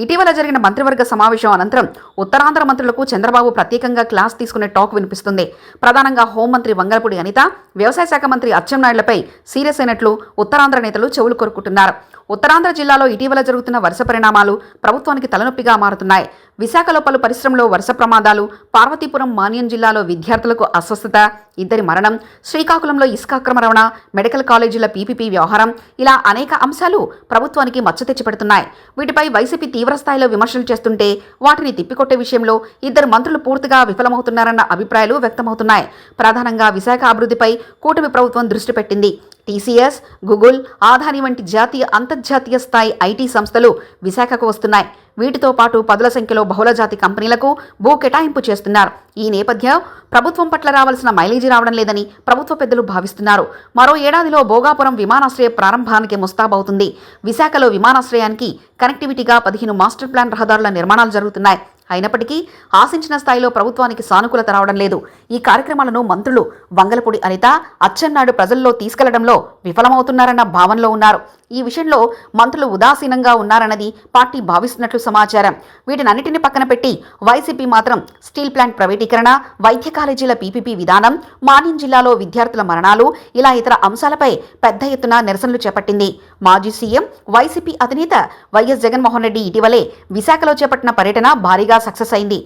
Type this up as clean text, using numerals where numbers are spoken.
ఇటీవల జరిగిన మంత్రివర్గ సమావేశం అనంతరం ఉత్తరాంధ్ర మంత్రులకు చంద్రబాబు ప్రత్యేకంగా క్లాస్ తీసుకునే టాక్ వినిపిస్తుంది. ప్రధానంగా హోంమంత్రి వంగలపూడి అనిత, వ్యవసాయ శాఖ మంత్రి అచ్చెన్నాయుడులపై సీరియస్ అయినట్లు ఉత్తరాంధ్ర నేతలు చెవులు కొరుక్కుంటున్నారు. ఉత్తరాంధ్ర జిల్లాలో ఇటీవల జరుగుతున్న వరుస పరిణామాలు ప్రభుత్వానికి తలనొప్పిగా మారుతున్నాయి. విశాఖలో పలు పరిశ్రమలో వరుస ప్రమాదాలు, పార్వతీపురం మాన్యం జిల్లాలో విద్యార్థులకు అస్వస్థత, ఇద్దరి మరణం, శ్రీకాకుళంలో ఇసుక అక్రమ రవాణా, మెడికల్ కాలేజీల పీపీపీ వ్యవహారం, ఇలా అనేక అంశాలు ప్రభుత్వానికి మచ్చ తెచ్చిపెడుతున్నాయి. వీటిపై వైసీపీ తీవ్రస్థాయిలో విమర్శలు చేస్తుంటే వాటిని తిప్పికొట్టే విషయంలో ఇద్దరు మంత్రులు పూర్తిగా విఫలమవుతున్నారన్న అభిప్రాయాలు వ్యక్తమవుతున్నాయి. ప్రధానంగా విశాఖ అభివృద్ధిపై కూటమి ప్రభుత్వం దృష్టి పెట్టింది. టీసీఎస్, గూగుల్, ఆదాని వంటి జాతీయ, అంతర్జాతీయ స్థాయి ఐటీ సంస్థలు విశాఖకు వస్తున్నాయి. వీటితో పాటు పదుల సంఖ్యలో బహుళజాతి కంపెనీలకు భూ కేటాయింపు చేస్తున్నారు. ఈ నేపథ్యం ప్రభుత్వం పట్ల రావాల్సిన మైలేజీ రావడం లేదని ప్రభుత్వ పెద్దలు భావిస్తున్నారు. మరో ఏడాదిలో భోగాపురం విమానాశ్రయ ప్రారంభానికి ముస్తాబవుతుంది. విశాఖలో విమానాశ్రయానికి కనెక్టివిటీగా 15 మాస్టర్ ప్లాన్ రహదారుల నిర్మాణాలు జరుగుతున్నాయి. అయినప్పటికీ ఆశించిన స్థాయిలో ప్రభుత్వానికి సానుకూలత రావడం లేదు. ఈ కార్యక్రమాలను మంత్రులు వంగలపూడి అనిత, అచ్చెన్నాయుడు ప్రజల్లో తీసుకెళ్లడంలో విఫలమవుతున్నారన్న భావనలో ఉన్నారు. ఈ విషయంలో మంత్రులు ఉదాసీనంగా ఉన్నారన్నది పార్టీ భావిస్తున్నట్లు సమాచారం. వీటినన్నిటిని పక్కన పెట్టి వైసీపీ మాత్రం స్టీల్ ప్లాంట్ ప్రైవేటీకరణ, వైద్య కాలేజీల పీపీపీ విధానం, మాన్యం జిల్లాలో విద్యార్థుల మరణాలు, ఇలా ఇతర అంశాలపై పెద్ద ఎత్తున నిరసనలు చేపట్టింది. మాజీ సీఎం, వైసీపీ అధినేత వైఎస్ జగన్మోహన్ రెడ్డి ఇటీవలే విశాఖలో చేపట్టిన పర్యటన భారీగా సక్సెస్ అయింది.